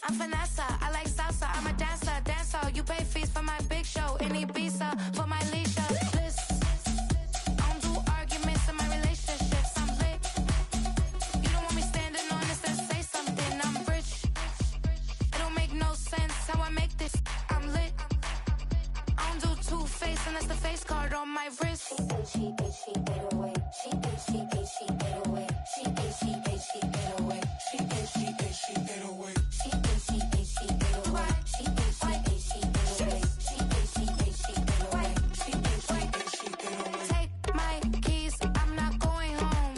I'm Vanessa, I like salsa, I'm a dancer, you pay fees for my big show in Ibiza, for my leisure. Bliss, I don't do arguments in my relationships, I'm lit. You don't want me standing on this and say something, I'm rich. It don't make no sense how I make this, I'm lit. I don't do two-face unless the face card on my wrist. She 808. She 808. She 808. She 808. She 808. She 808. She 808. She 808. She 808. She 808. She 808. She 808. She 808. She 808. She 808. Take my keys, I'm not going home.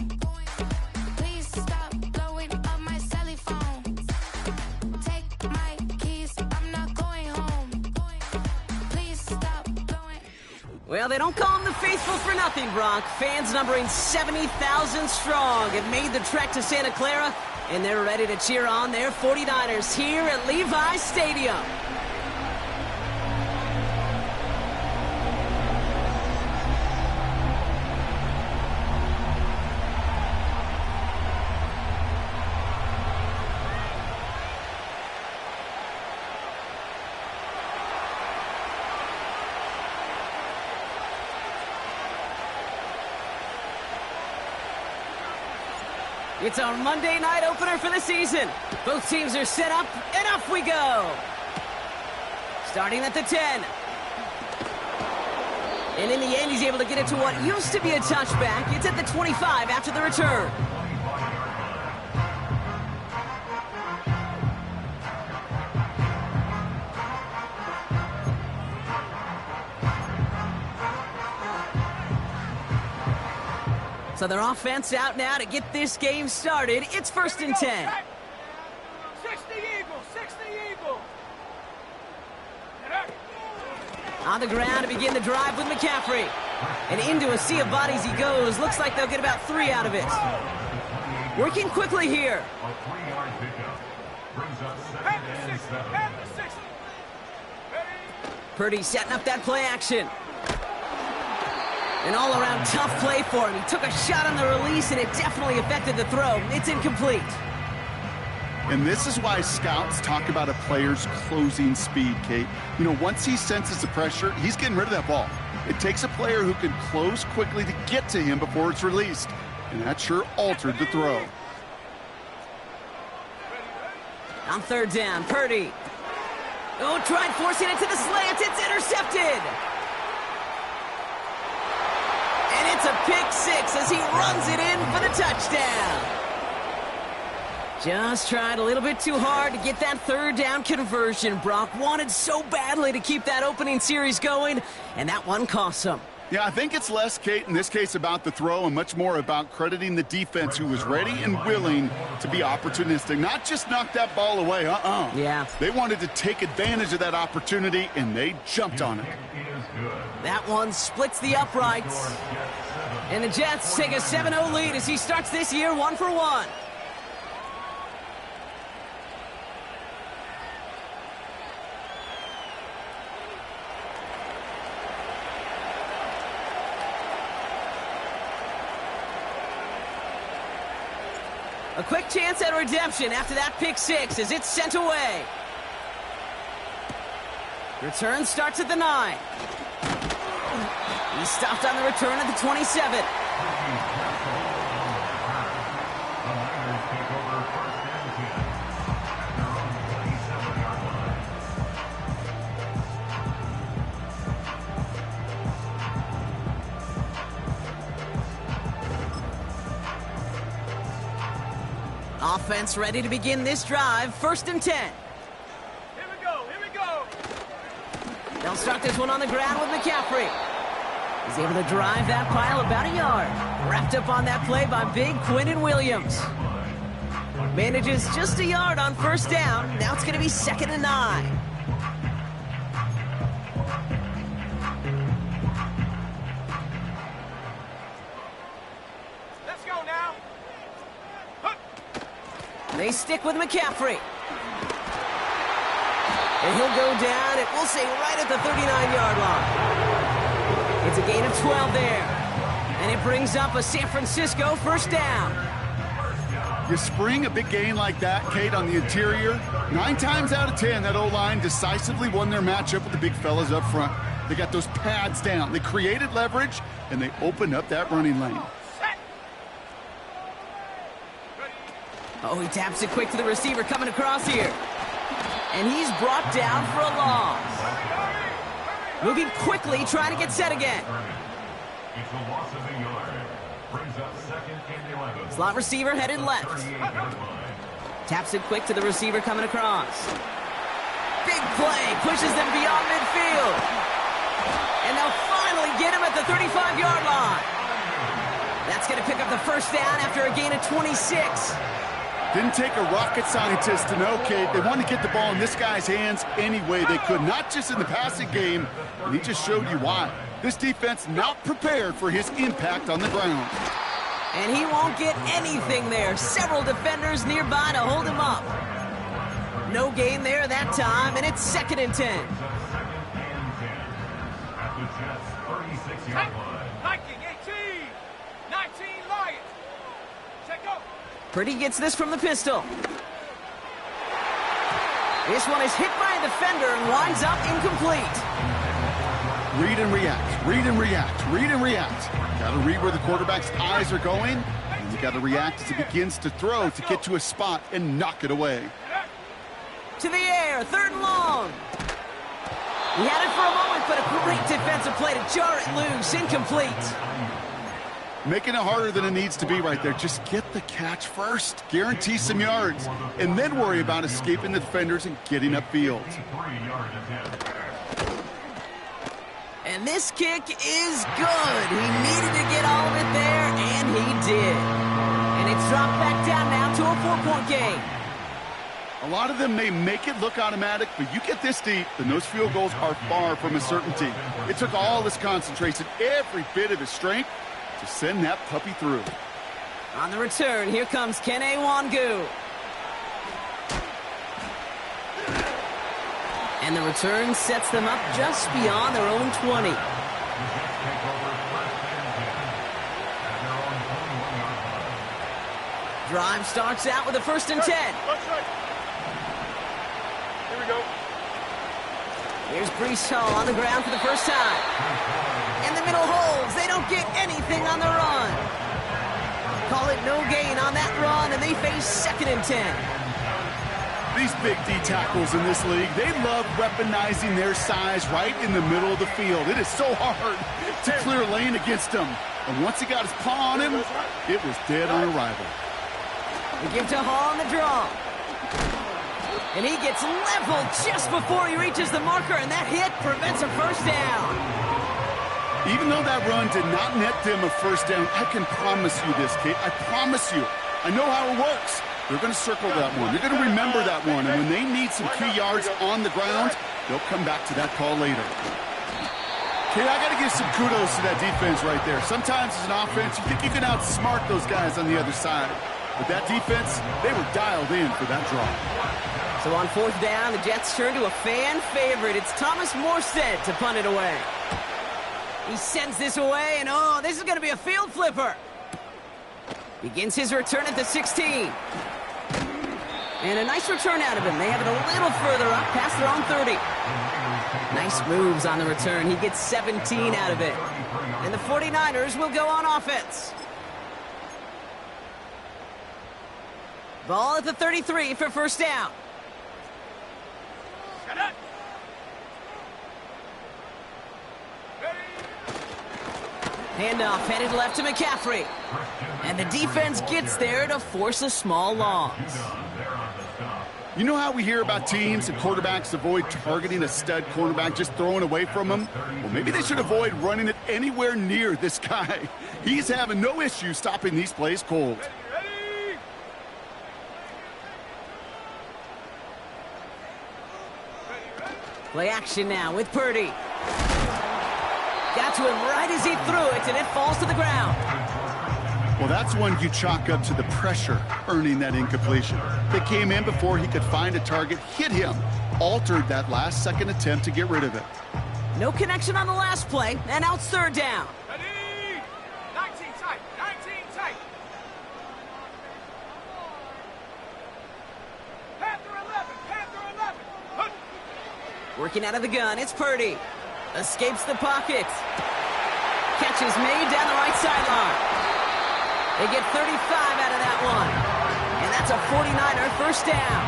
Please stop blowing up my celly phone. Take my keys, I'm not going home. Please stop blowing. Well, they don't call them the faithful for nothing, Brock. Fans numbering 70,000 strong have made the trek to Santa Clara, and they're ready to cheer on their 49ers here at Levi's Stadium. It's our Monday night opener for the season. Both teams are set up, and off we go. Starting at the 10. And in the end, he's able to get it to what used to be a touchback. It's at the 25 after the return. So their offense out now to get this game started. It's 1st and 10. 60 Eagles, 60 Eagles. On the ground to begin the drive with McCaffrey. And into a sea of bodies he goes. Looks like they'll get about 3 out of it. Working quickly here. A 3-yard pickup brings up 2nd and 7. Purdy setting up that play action. An all-around tough play for him. He took a shot on the release, and it definitely affected the throw. It's incomplete. And this is why scouts talk about a player's closing speed, Kate. You know, once he senses the pressure, he's getting rid of that ball. It takes a player who can close quickly to get to him before it's released. And that sure altered the throw. On 3rd down, Purdy. Oh, tried forcing it to the slant. It's intercepted. And it's a pick 6 as he runs it in for the touchdown. Just tried a little bit too hard to get that 3rd down conversion. Brock wanted so badly to keep that opening series going, and that one cost him. Yeah, I think it's less, Kate, in this case about the throw and much more about crediting the defense who was ready and willing to be opportunistic. Not just knock that ball away, Yeah. They wanted to take advantage of that opportunity, and they jumped on it. That one splits the uprights. And the Jets take a 7-0 lead as he starts this year 1 for 1. A quick chance at redemption after that pick 6 as it's sent away. Return starts at the 9. He stopped on the return at the 27. Offense ready to begin this drive. 1st and 10. Here we go, here we go. They'll start this one on the ground with McCaffrey. He's able to drive that pile about a yard. Wrapped up on that play by big Quinnen Williams. Manages just a yard on 1st down. Now it's going to be 2nd and 9. Let's go now. They stick with McCaffrey. And he'll go down, and we'll say right at the 39-yard line. It's a gain of 12 there. And it brings up a San Francisco 1st down. You spring a big gain like that, Kate, on the interior, 9 times out of 10, that O-line decisively won their matchup with the big fellas up front. They got those pads down. They created leverage, and they opened up that running lane. Oh, he taps it quick to the receiver coming across here. And he's brought down for a loss. Moving quickly, trying to get set again. It's a loss of a yard. Brings up second and 11. Slot receiver headed left. Taps it quick to the receiver coming across. Big play, pushes them beyond midfield. And they'll finally get him at the 35-yard line. That's going to pick up the first down after a gain of 26. Didn't take a rocket scientist to know, Kate. They wanted to get the ball in this guy's hands any way they could, not just in the passing game, and he just showed you why. This defense not prepared for his impact on the ground. And he won't get anything there. Several defenders nearby to hold him up. No gain there that time, and it's 2nd and 10. At the Jets' 36-yard line. Viking 18, 19 Lions. Check out. Purdy gets this from the pistol. This one is hit by a defender and winds up incomplete. Read and react, read and react, read and react. Got to read where the quarterback's eyes are going, and you got to react as he begins to throw to get to a spot and knock it away. To the air, 3rd and long. He had it for a moment, but a great defensive play to jar it loose, incomplete. Making it harder than it needs to be right there. Just get the catch first. Guarantee some yards. And then worry about escaping the defenders and getting upfield. And this kick is good. He needed to get all of it there, and he did. And it's dropped back down now to a 4-point game. A lot of them may make it look automatic, but you get this deep, and those field goals are far from a certainty. It took all his concentration, every bit of his strength, to send that puppy through. On the return, here comes Kene Wangu. And the return sets them up just beyond their own 20. Drive starts out with a 1st and 10. Here we go. Here's Breece Hall on the ground for the first time. And the middle holds. They don't get anything on the run. Call it no gain on that run, and they face 2nd and 10. These big D tackles in this league, they love weaponizing their size right in the middle of the field. It is so hard to clear lane against him. And once he got his paw on him, it was dead on arrival. They give to Hall on the draw. And he gets leveled just before he reaches the marker, and that hit prevents a first down. Even though that run did not net them a first down, I can promise you this, Kate. I promise you. I know how it works. They're going to circle that one. They're going to remember that one. And when they need some key yards on the ground, they'll come back to that call later. Kate, I got to give some kudos to that defense right there. Sometimes as an offense, you think you can outsmart those guys on the other side. But that defense, they were dialed in for that draw. So on 4th down, the Jets turn to a fan favorite. It's Thomas Morstead to punt it away. He sends this away, and oh, this is going to be a field flipper. Begins his return at the 16. And a nice return out of him. They have it a little further up, past their own 30. Nice moves on the return. He gets 17 out of it. And the 49ers will go on offense. Ball at the 33 for first down. Handoff headed left to McCaffrey. And the defense gets there to force a small loss. You know how we hear about teams and quarterbacks avoid targeting a stud cornerback, just throwing away from him? Well, maybe they should avoid running it anywhere near this guy. He's having no issue stopping these plays cold. Play action now with Purdy. Got to him right as he threw it, and it falls to the ground. Well, that's one you chalk up to the pressure earning that incompletion. They came in before he could find a target, hit him, altered that last-second attempt to get rid of it. No connection on the last play, and now it's 3rd down. Ready? 19 tight, 19 tight. Working out of the gun, it's Purdy. Escapes the pocket. Catch is made down the right sideline. They get 35 out of that one. And that's a 49er first down.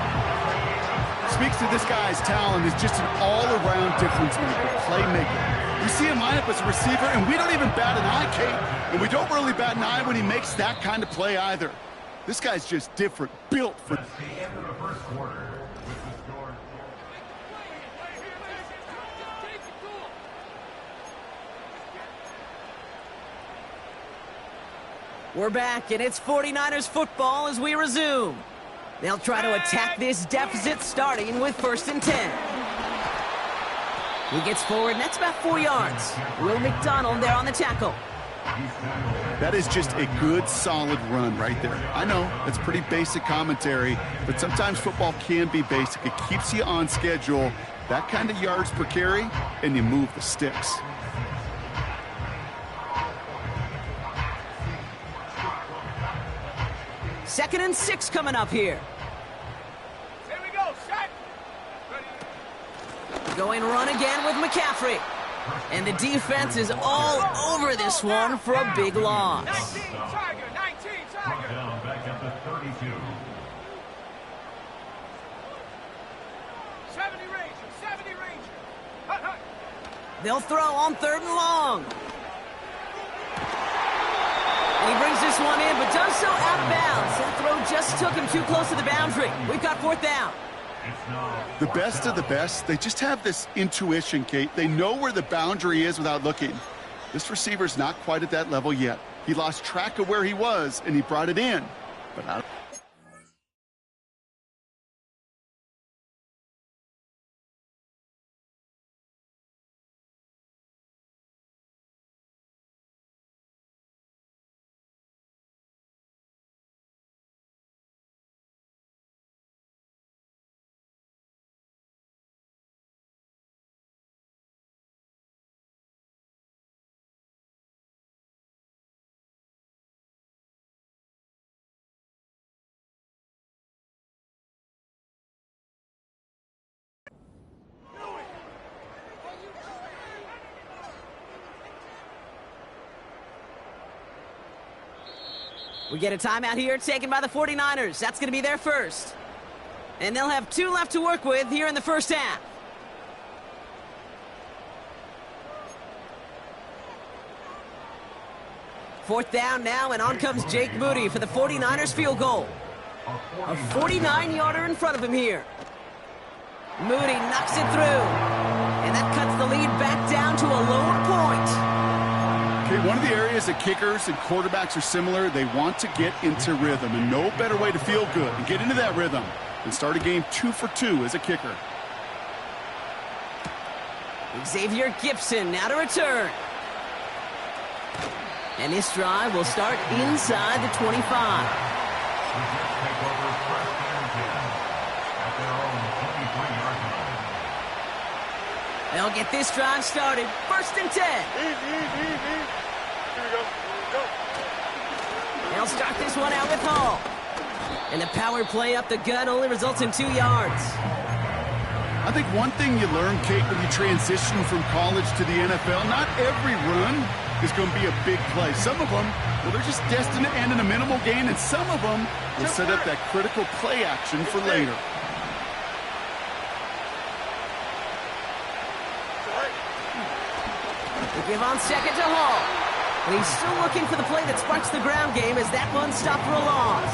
Speaks to this guy's talent is just an all-around difference maker, playmaker. We see him line up as a receiver, and we don't even bat an eye, Kate. And we don't really bat an eye when he makes that kind of play either. This guy's just different, built for... That's the end of the first quarter with the score. We're back, and it's 49ers football as we resume. They'll try to attack this deficit, starting with 1st and 10. He gets forward, and that's about 4 yards. Will McDonald there on the tackle. That is just a good, solid run right there. I know, that's pretty basic commentary, but sometimes football can be basic. It keeps you on schedule, that kind of yards per carry, and you move the sticks. Second and 6 coming up here. Here we go, set. Going run again with McCaffrey. And the defense is all over this one for a big loss. 19 Tiger, 19 Brought Tiger. down back at the 32. 70 Ranger, 70 Ranger. Hut, hut. They'll throw on 3rd and long. And he brings this one in, but does so out of bounds. That throw just took him too close to the boundary. We've got 4th down. The best of the best, they just have this intuition, Kate. They know where the boundary is without looking. This receiver's not quite at that level yet. He lost track of where he was, and he brought it in. But not... We get a timeout here taken by the 49ers. That's going to be their first. And they'll have 2 left to work with here in the first half. Fourth down now, and on comes Jake Moody for the 49ers field goal. A 49-yarder in front of him here. Moody knocks it through. And that cuts the lead back down to a lower point. Okay, one of the areas that kickers and quarterbacks are similar, they want to get into rhythm, and no better way to feel good and get into that rhythm than start a game 2 for 2 as a kicker. Xavier Gipson now to return. And this drive will start inside the 25. Take over 1st and 10 at their own 23-yard line. They'll get this drive started. 1st and 10. Here we go. They'll start this one out with Hall. And the power play up the gut only results in 2 yards. I think one thing you learn, Kate, when you transition from college to the NFL, not every run is going to be a big play. Some of them, well, they're just destined to end in a minimal gain, and some of them will set up that critical play action for later. They give on second to Hall. And he's still looking for the play that sparks the ground game as that one stopped for a loss.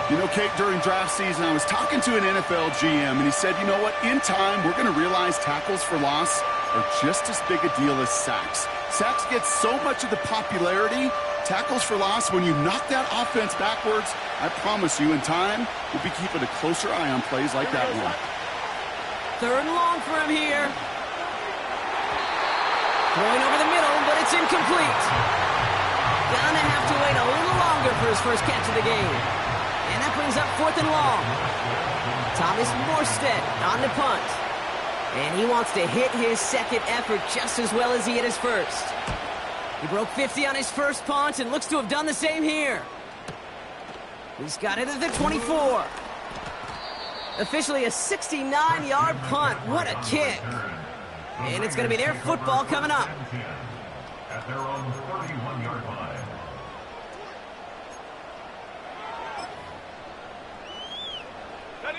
You know, Kate, during draft season, I was talking to an NFL GM, and he said, you know what, in time, we're going to realize tackles for loss are just as big a deal as sacks. Sacks get so much of the popularity. Tackles for loss, when you knock that offense backwards, I promise you, in time, we'll be keeping a closer eye on plays like that one. 3rd and long for him here. Throwing over the middle, but it's incomplete. Gonna have to wait a little longer for his first catch of the game. And that brings up 4th and long. Thomas Morstead on the punt. And he wants to hit his second effort just as well as he hit his first. He broke 50 on his first punt and looks to have done the same here. He's got it at the 24. Officially a 69-yard punt. What a kick. And it's going to be their football coming up. At their own 31-yard line. Ready?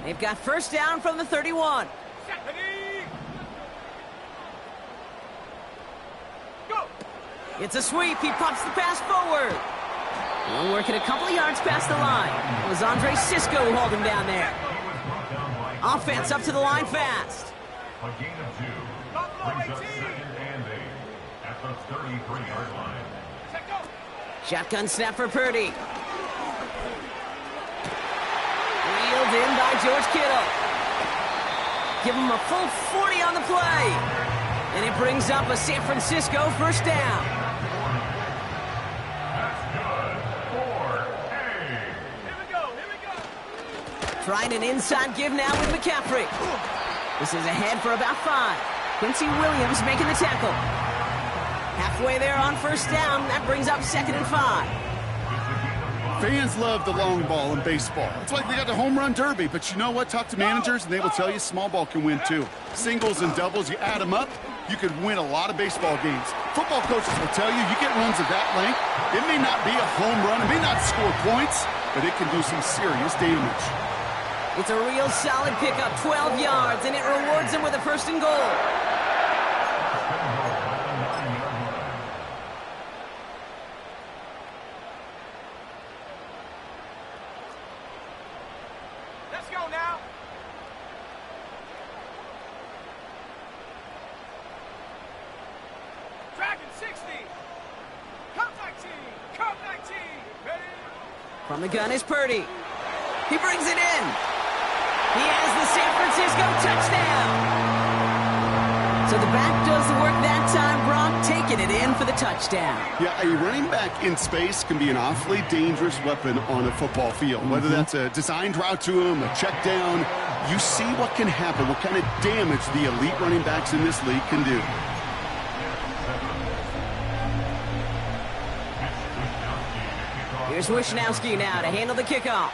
They've got first down from the 31. Set. Ready? Go. It's a sweep. He pops the pass forward. We're working a couple of yards past the line. It was Andre Cisco who hauled him down there. Offense up to the line fast. A gain of 2. Brings up 2nd and 8 at the 33-yard line. Set. Go. Shotgun snap for Purdy. Wheeled in by George Kittle. Give him a full 40 on the play. And it brings up a San Francisco first down. That's good for A. Here we go. Here we go. Trying an inside give now with McCaffrey. This is ahead for about 5. Quincy Williams making the tackle. Halfway there on first down. That brings up 2nd and 5. Fans love the long ball in baseball. It's like they got the home run derby, but you know what? Talk to managers, and they will tell you small ball can win too. Singles and doubles, you add them up, you could win a lot of baseball games. Football coaches will tell you, you get runs of that length, it may not be a home run, it may not score points, but it can do some serious damage. It's a real solid pickup, 12 yards, and it rewards him with a first and goal. Let's go now. Dragon 60. Come 19. Come 19. Ready? From the gun is Purdy. He brings it in. He has the San Francisco touchdown. So the back does the work that time, Brock, taking it in for the touchdown. Yeah, a running back in space can be an awfully dangerous weapon on a football field. Whether that's a designed route to him, a check down, you see what can happen, what kind of damage the elite running backs in this league can do. Here's Wishnowski now to handle the kickoff.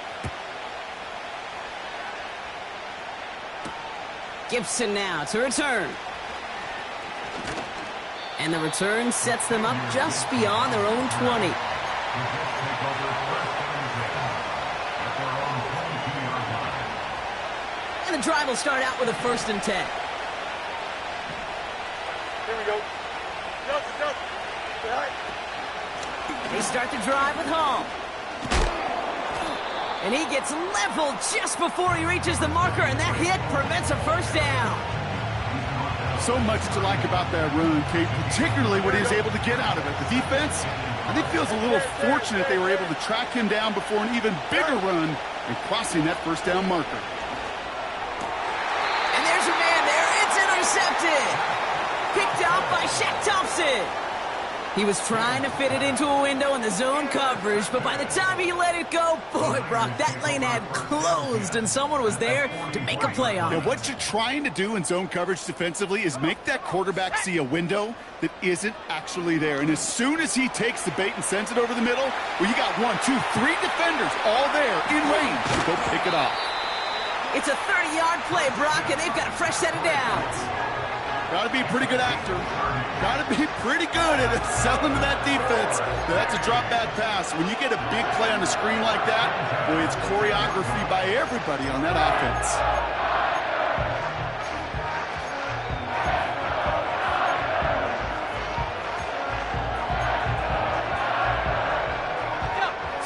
Gibson now to return. And the return sets them up just beyond their own 20. And the drive will start out with a 1st and 10. Here we go. Jump. They start the drive with Hall. And he gets leveled just before he reaches the marker, and that hit prevents a first down. So much to like about that run, Kate, particularly what he was able to get out of it. The defense, I think, feels a little fortunate they were able to track him down before an even bigger run and crossing that first down marker. And there's your man there. It's intercepted. Picked off by Shaq Thompson. He was trying to fit it into a window in the zone coverage, but by the time he let it go, boy, Brock, that lane had closed, and someone was there to make a play on it. Now, what you're trying to do in zone coverage defensively is make that quarterback see a window that isn't actually there. And as soon as he takes the bait and sends it over the middle, well, you got 1, 2, 3 defenders all there in range to go pick it off. It's a 30-yard play, Brock, and they've got a fresh set of downs. Got to be a pretty good actor. Got to be pretty good at selling to that defense. That's a drop bad pass. When you get a big play on the screen like that, boy, it's choreography by everybody on that offense.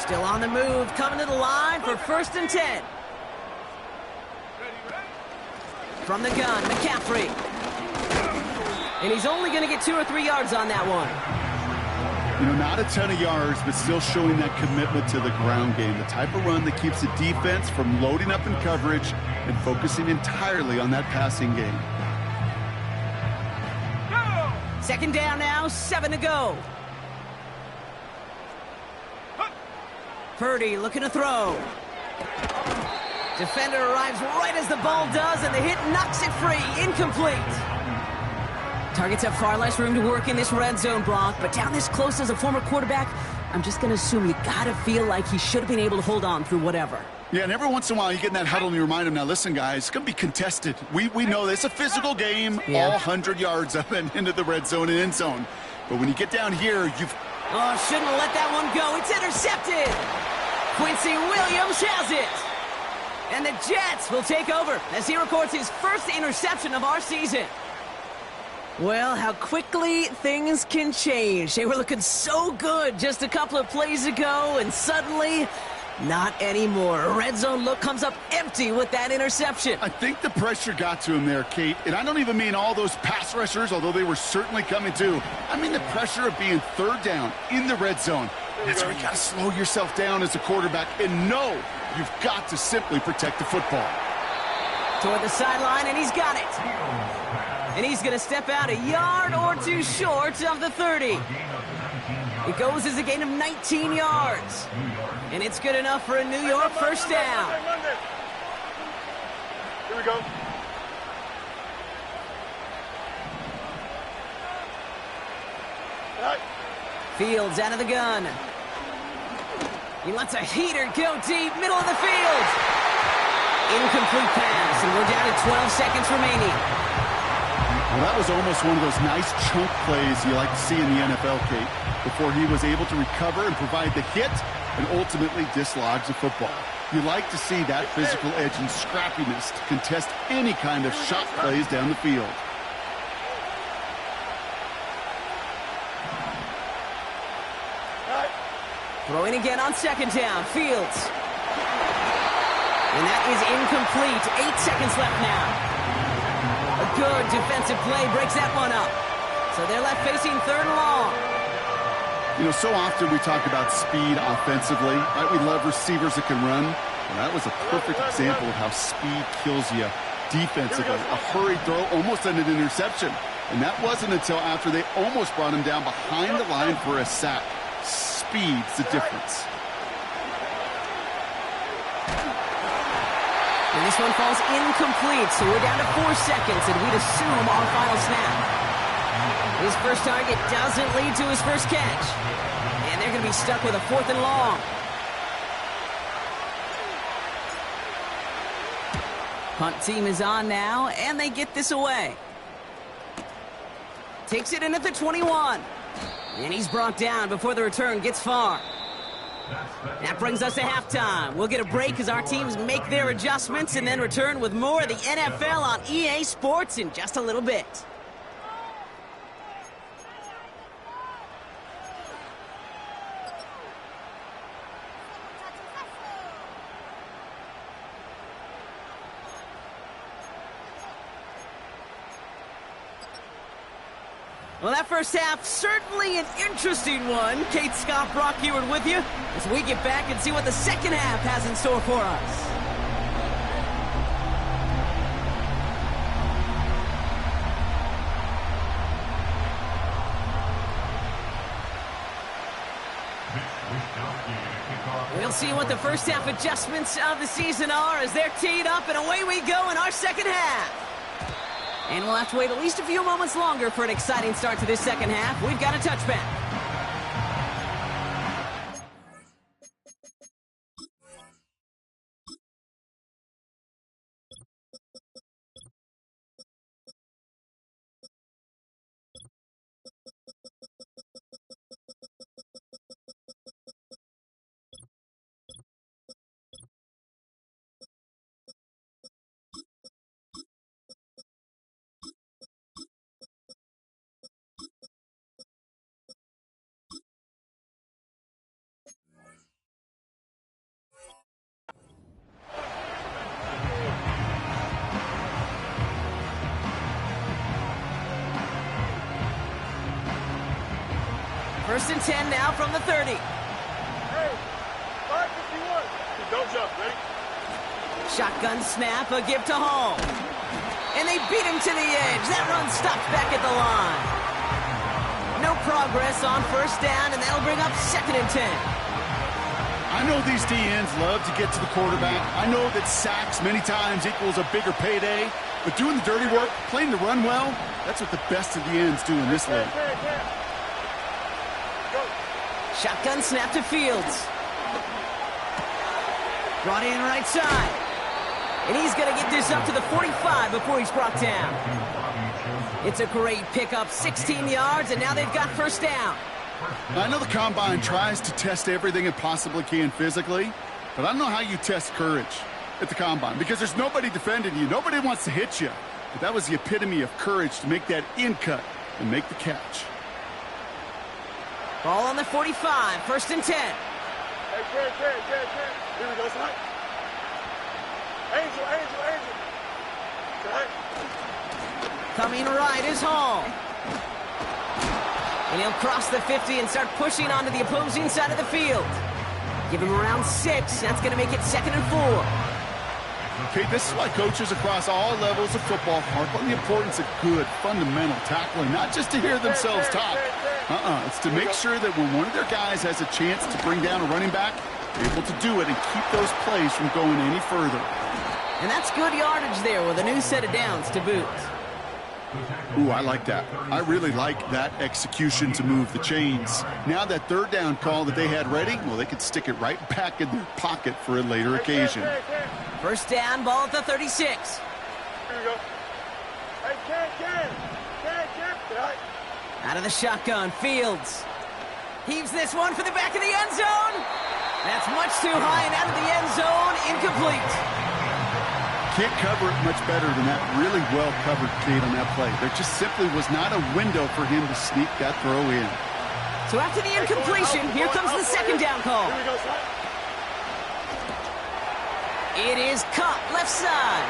Still on the move, coming to the line for 1st and 10. From the gun, McCaffrey. And he's only going to get 2 or 3 yards on that one. You know, not a ton of yards, but still showing that commitment to the ground game. The type of run that keeps the defense from loading up in coverage and focusing entirely on that passing game. Go! 2nd down now, 7 to go. Purdy looking to throw. Defender arrives right as the ball does, and the hit knocks it free. Incomplete. Targets have far less room to work in this red zone, Brock, but down this close as a former quarterback, I'm just going to assume you got to feel like he should have been able to hold on through whatever. Yeah, and every once in a while you get in that huddle and you remind them, now listen, guys, it's going to be contested. We know this. It's a physical game, all 100 yards up and into the red zone and end zone. But when you get down here, you've... Oh, shouldn't have let that one go. It's intercepted. Quincy Williams has it. And the Jets will take over as he records his first interception of our season. Well, how quickly things can change. They were looking so good just a couple of plays ago, and suddenly, not anymore. A red zone look comes up empty with that interception. I think the pressure got to him there, Kate. And I don't even mean all those pass rushers, although they were certainly coming too. I mean the pressure of being third down in the red zone. That's where you got to slow yourself down as a quarterback and know you've got to simply protect the football. Toward the sideline, and he's got it. And he's going to step out a yard or two short of the 30. It goes as a gain of 19 yards. And it's good enough for a New York first down. Here we go. Fields out of the gun. He lets a heater go deep, middle of the field. Incomplete pass, and we're down to 12 seconds remaining. Well, that was almost one of those nice chunk plays you like to see in the NFL, Kate, before he was able to recover and provide the hit and ultimately dislodge the football. You like to see that physical edge and scrappiness to contest any kind of shot plays down the field. Throwing again on second down, Fields. And that is incomplete. 8 seconds left now. A good defensive play breaks that one up. So they're left facing third and long. You know, so often we talk about speed offensively, right? We love receivers that can run. Well, that was a perfect example of how speed kills you defensively. A hurried throw almost ended an interception. And that wasn't until after they almost brought him down behind the line for a sack. Speed's the difference. And this one falls incomplete, so we're down to 4 seconds, and we'd assume our final snap. His first target doesn't lead to his first catch. And they're going to be stuck with a 4th and long. Punt team is on now, and they get this away. Takes it in at the 21. And he's brought down before the return gets far. That brings us to halftime. We'll get a break as our teams make their adjustments and then return with more of the NFL on EA Sports in just a little bit. Well, that first half, certainly an interesting one. Kate Scott, Brock Heward with you as we get back and see what the second half has in store for us. We'll see what the first half adjustments of the season are as they're teed up, and away we go in our second half. And we'll have to wait at least a few moments longer for an exciting start to this second half. We've got a touchback. First and 10 now from the 30. Hey, 551. Don't jump, ready? Shotgun snap, a give to Hall. And they beat him to the edge. That run stops back at the line. No progress on first down, and that'll bring up second and 10. I know these DNs love to get to the quarterback. I know that sacks many times equals a bigger payday. But doing the dirty work, playing the run well, that's what the best of the ends do in this league. Go. Shotgun snap to Fields. Brought in right side. And he's going to get this up to the 45 before he's brought down. It's a great pickup, 16 yards, and now they've got first down. I know the Combine tries to test everything it possibly can physically, but I don't know how you test courage at the Combine because there's nobody defending you. Nobody wants to hit you. But that was the epitome of courage to make that in cut and make the catch. Ball on the 45, first and 10. Hey, Ken. Here we go, son. Angel. Son. Coming right is Hall. And he'll cross the 50 and start pushing onto the opposing side of the field. Give him around 6. That's going to make it 2nd and 4. Okay, this is why coaches across all levels of football harp on the importance of good, fundamental tackling, not just to hear themselves talk. It's to make sure that when one of their guys has a chance to bring down a running back, they're able to do it and keep those plays from going any further. And that's good yardage there with a new set of downs to boot. Ooh, I like that. I really like that execution to move the chains. Now that third down call that they had ready, well, they could stick it right back in their pocket for a later occasion. First down, ball at the 36. Here we go. Hey, Ken. Out of the shotgun, Fields. Heaves this one for the back of the end zone. That's much too high and out of the end zone, incomplete. Can't cover it much better than that really well-covered Kate on that play. There just simply was not a window for him to sneak that throw in. So after the incompletion, here comes the second down call. Here we go, son. It is caught left side.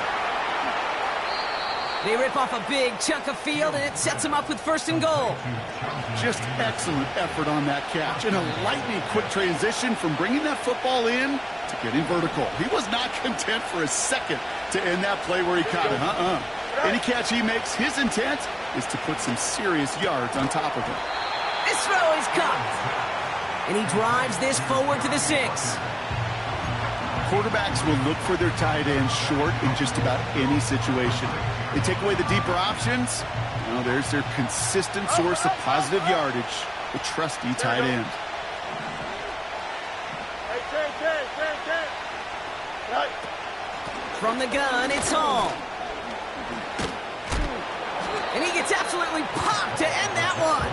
They rip off a big chunk of field, and it sets them up with first and goal. Just excellent effort on that catch. And a lightning-quick transition from bringing that football in to getting vertical. He was not content for a second to end that play where he caught it. Any catch he makes, his intent is to put some serious yards on top of it. This throw is caught. And he drives this forward to the 6. Quarterbacks will look for their tight end short in just about any situation. They take away the deeper options. Now there's their consistent source of positive yardage, the trusty tight end. Hey, Ken. Right. From the gun, it's Hall. And he gets absolutely popped to end that one.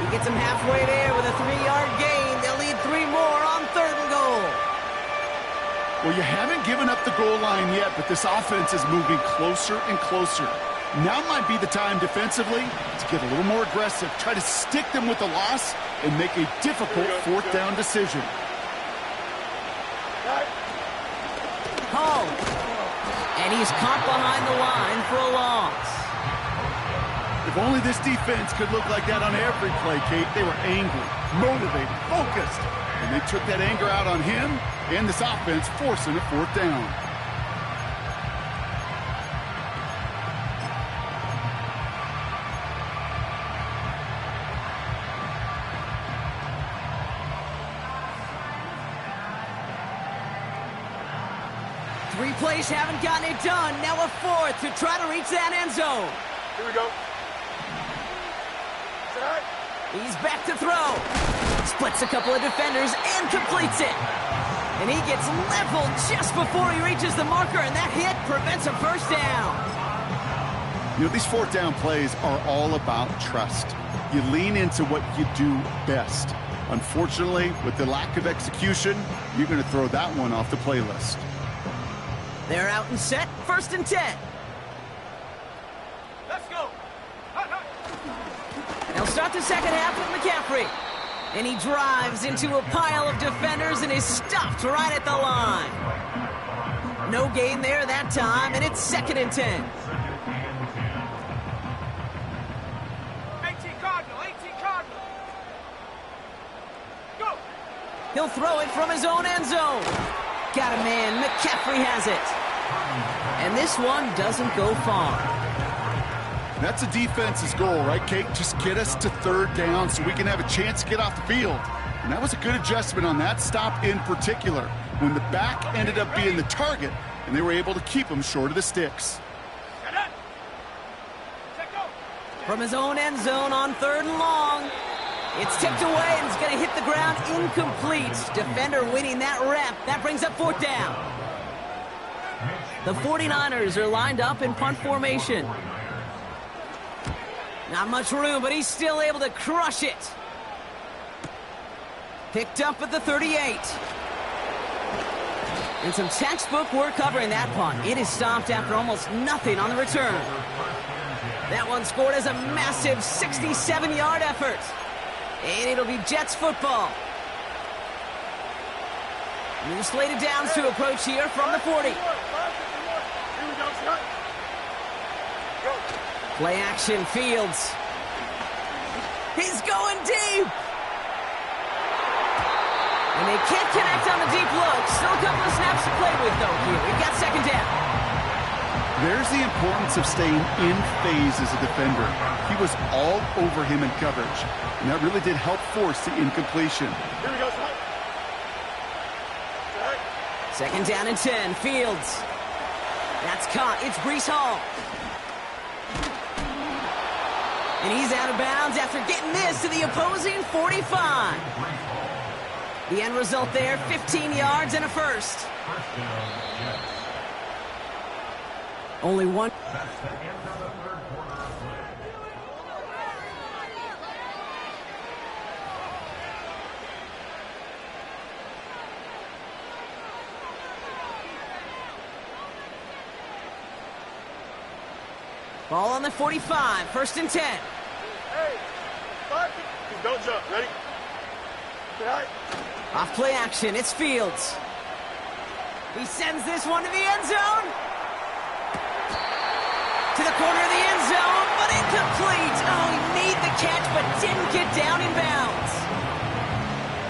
He gets him halfway there with a 3-yard gain. They'll need 3 more on 3rd and goal. Well, you haven't given up the goal line yet, but this offense is moving closer and closer. Now might be the time defensively to get a little more aggressive, try to stick them with the loss, and make a difficult 4th down decision. Hall. And he's caught behind the line for a loss. If only this defense could look like that on every play, Kate. They were angry, motivated, focused. And they took that anger out on him and this offense, forcing a 4th down. Three plays haven't gotten it done. Now a 4th to try to reach that end zone. Here we go. Son. He's back to throw. Splits a couple of defenders and completes it. And he gets leveled just before he reaches the marker, and that hit prevents a first down. You know, these 4th down plays are all about trust. You lean into what you do best. Unfortunately, with the lack of execution, you're going to throw that one off the playlist. They're out and set, 1st and 10. Let's go. They'll start the second half with McCaffrey. And he drives into a pile of defenders and is stopped right at the line. No gain there that time, and it's 2nd and 10. 18 Cardinal. Go. He'll throw it from his own end zone. Got a man. McCaffrey has it. And this one doesn't go far. That's a defense's goal, right, Kate? Just get us to 3rd down so we can have a chance to get off the field. And that was a good adjustment on that stop in particular, when the back ended up being the target, and they were able to keep him short of the sticks. From his own end zone on 3rd and long, It's tipped away and it's going to hit the ground incomplete. Defender winning that rep. That brings up 4th down. The 49ers are lined up in punt formation. Not much room, but he's still able to crush it. Picked up at the 38. And some textbook work covering that punt. It is stopped after almost nothing on the return. That one scored as a massive 67-yard effort. And it'll be Jets football. New slated downs to approach here from the 40. Play action, Fields. He's going deep. And they can't connect on the deep look. Still a couple of snaps to play with, though, here. We've got 2nd down. There's the importance of staying in phase as a defender. He was all over him in coverage, and that really did help force the incompletion. Here we go. 2nd down and 10. Fields. That's caught. It's Breece Hall. And he's out of bounds after getting this to the opposing 45. The end result there, 15 yards and a first. Only one. That's the end of the 3rd quarter of play. Ball on the 45, 1st and 10. Hey, don't jump. Ready? Off play action, it's Fields. He sends this one to the end zone. To the corner of the end zone, but incomplete. Oh, he made the catch, but didn't get down in bounds.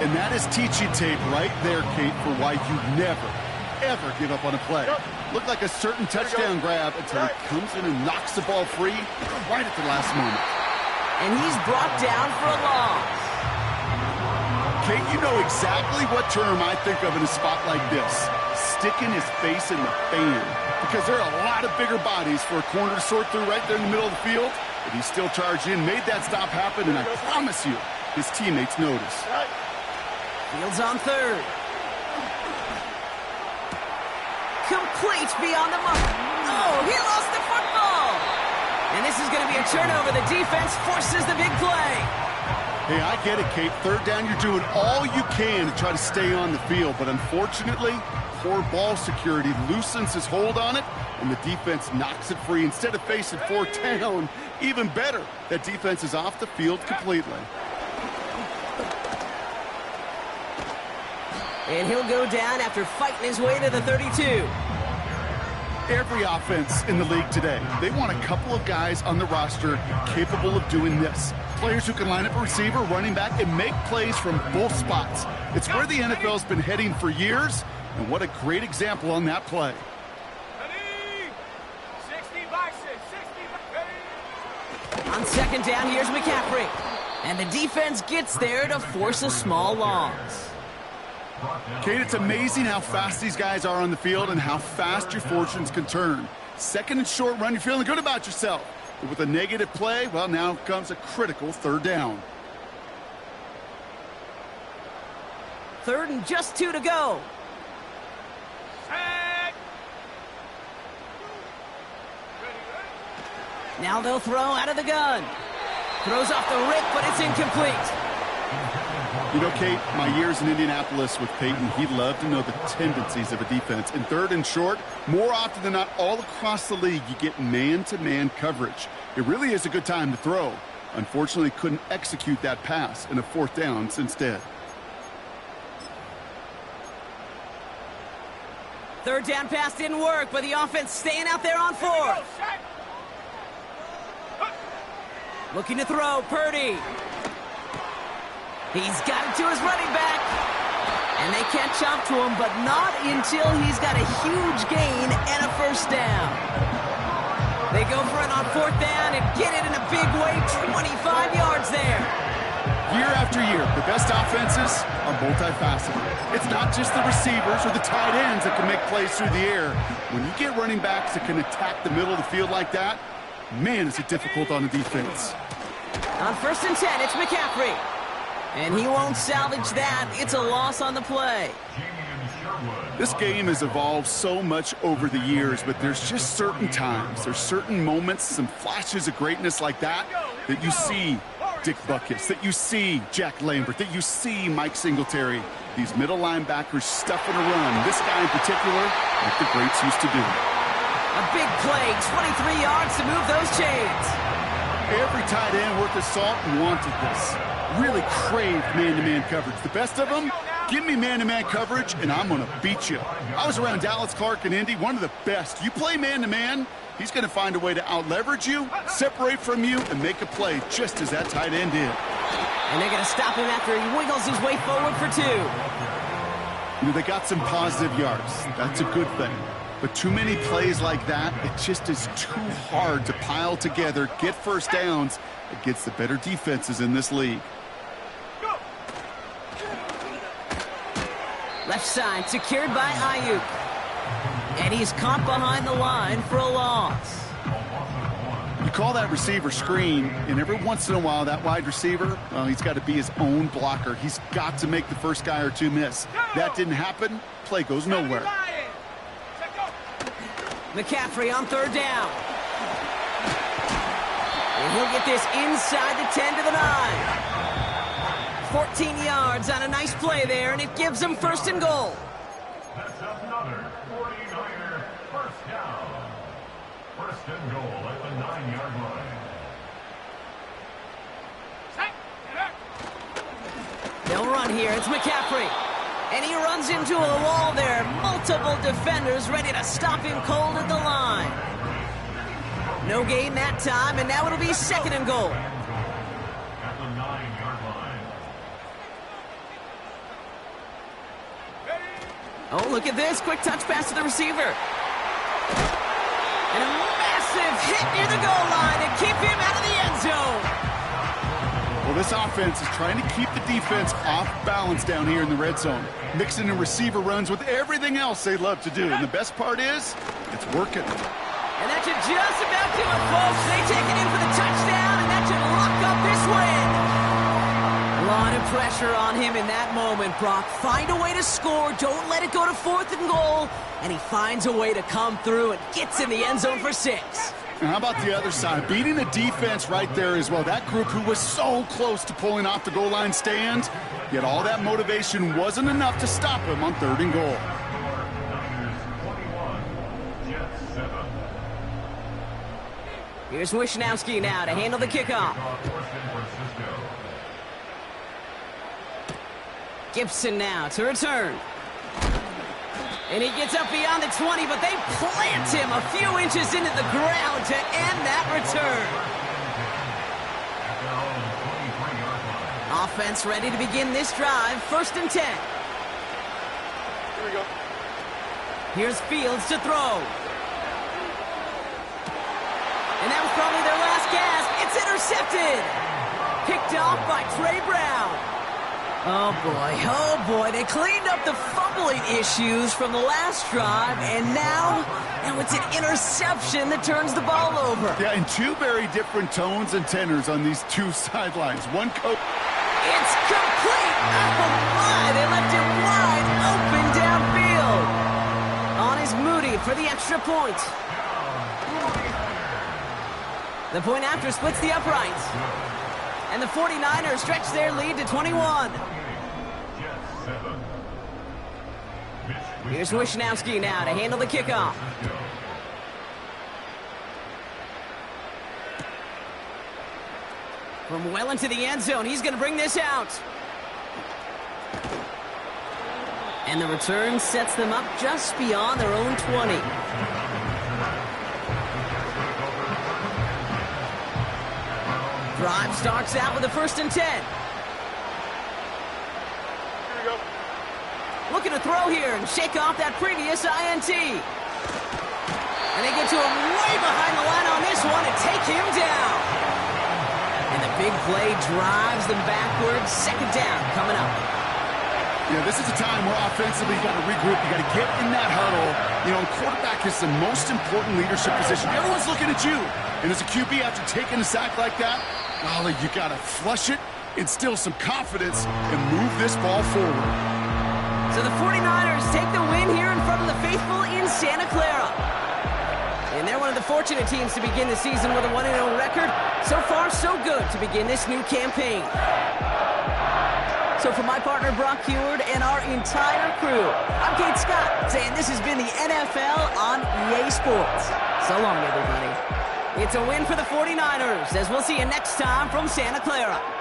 And that is teaching tape right there, Kate, for why you never, ever give up on a play. Looked like a certain touchdown grab until he comes in and knocks the ball free right at the last moment. And he's brought down for a loss. Kate, you know exactly what term I think of in a spot like this. Sticking his face in the fan. Because there are a lot of bigger bodies for a corner to sort through right there in the middle of the field. But he still charged in, made that stop happen, and I promise you, his teammates notice. Fields on 3rd. Complete beyond the mark. Oh, he lost the football. And this is going to be a turnover. The defense forces the big play. Hey, I get it, Kate. 3rd down, you're doing all you can to try to stay on the field. But unfortunately, poor ball security loosens his hold on it, and the defense knocks it free. Instead of facing 4th down, even better, that defense is off the field completely. And he'll go down after fighting his way to the 32. Every offense in the league today, they want a couple of guys on the roster capable of doing this. Players who can line up a receiver, running back, and make plays from both spots. It's where the NFL's been heading for years, and what a great example on that play. Ready? 60 by 6. 60 by... Ready? On 2nd down, here's McCaffrey. And the defense gets there to force a small loss. Kate, it's amazing how fast these guys are on the field and how fast your fortunes can turn. 2nd and short run, you're feeling good about yourself. But with a negative play, well, now comes a critical 3rd down. 3rd and just 2 to go. Set. Now they'll throw out of the gun. Throws off the rip, but it's incomplete. You know, Kate, my years in Indianapolis with Peyton, he loved to know the tendencies of a defense. In 3rd and short, more often than not, all across the league, you get man-to-man coverage. It really is a good time to throw. Unfortunately, couldn't execute that pass in a 4th down instead. 3rd down pass didn't work, but the offense staying out there on 4th. Looking to throw, Purdy. He's got it to his running back. And they can't chop to him, but not until he's got a huge gain and a 1st down. They go for it on 4th down and get it in a big way, 25 yards there. Year after year, the best offenses are multifaceted. It's not just the receivers or the tight ends that can make plays through the air. When you get running backs that can attack the middle of the field like that, man, is it difficult on the defense. On 1st and 10, it's McCaffrey. And he won't salvage that. It's a loss on the play. This game has evolved so much over the years, but there's just certain times, there's certain moments, some flashes of greatness like that you see Dick Butkus, that you see Jack Lambert, that you see Mike Singletary. These middle linebackers stuffing a run. This guy in particular, like the greats used to do. A big play, 23 yards to move those chains. Every tight end worth his salt wanted this. Really craved man-to-man coverage. The best of them, give me man-to-man coverage, and I'm going to beat you. I was around Dallas Clark and Indy, one of the best. You play man-to-man, he's going to find a way to out-leverage you, separate from you, and make a play just as that tight end did. And they're going to stop him after he wiggles his way forward for 2. You know, they got some positive yards. That's a good thing. But too many plays like that, it just is too hard to pile together, get first downs against the better defenses in this league. Left side secured by Ayuk. And he's caught behind the line for a loss. You call that receiver screen, and every once in a while that wide receiver, well, he's got to be his own blocker. He's got to make the first guy or two miss. That didn't happen, play goes nowhere. McCaffrey on 3rd down. And he'll get this inside the 10 to the 9. 14 yards on a nice play there, and it gives them 1st and goal. That's another 49er first down. 1st and goal at the 9-yard line. They'll run here. It's McCaffrey. And he runs into a wall there. Multiple defenders ready to stop him cold at the line. No gain that time, and now it'll be 2nd and goal. At the 9-yard line. Oh, look at this. Quick touch pass to the receiver. And a massive hit near the goal line to keep him out of the end zone. Well, this offense is trying to keep the defense off balance down here in the red zone, mixing in receiver runs with everything else they love to do. And the best part is, it's working. And that should just about do it, folks. They take it in for the touchdown, and that should lock up this win. A lot of pressure on him in that moment, Brock. Find a way to score. Don't let it go to 4th and goal. And he finds a way to come through and gets in the end zone for 6. And how about the other side? Beating the defense right there as well. That group who was so close to pulling off the goal line stand, yet all that motivation wasn't enough to stop him on 3rd and goal. Here's Wishnowski now to handle the kickoff. Gibson now to return. And he gets up beyond the 20, but they plant him a few inches into the ground to end that return. Offense ready to begin this drive. 1st and 10. Here we go. Here's Fields to throw. And that was probably their last gasp. It's intercepted. Picked off by Trey Brown. Oh boy, they cleaned up the fumbling issues from the last drive, and now it's an interception that turns the ball over. Yeah, and 2 very different tones and tenors on these 2 sidelines. One coach. It's complete. Oh my, they left it wide open downfield. On is Moody for the extra point. The point after splits the uprights. And the 49ers stretch their lead to 21. Here's Wishnowski now to handle the kickoff. From well into the end zone, he's going to bring this out. And the return sets them up just beyond their own 20. Drive starts out with a 1st and 10. Here we go. Looking to throw here and shake off that previous INT. And they get to him way behind the line on this one and take him down. And the big play drives them backwards. 2nd down coming up. Yeah, this is a time where offensively you got to regroup. You got to get in that huddle. You know, quarterback is the most important leadership position. Everyone's looking at you. And as a QB, after taking a sack like that, golly, you got to flush it instill some confidence, and move this ball forward. So the 49ers take the win here in front of the faithful in Santa Clara. And they're one of the fortunate teams to begin the season with a 1-0 record. So far, so good to begin this new campaign. So for my partner, Brock Heward, and our entire crew, I'm Kate Scott, saying this has been the NFL on EA Sports. So long, everybody. It's a win for the 49ers, as we'll see you next time from Santa Clara.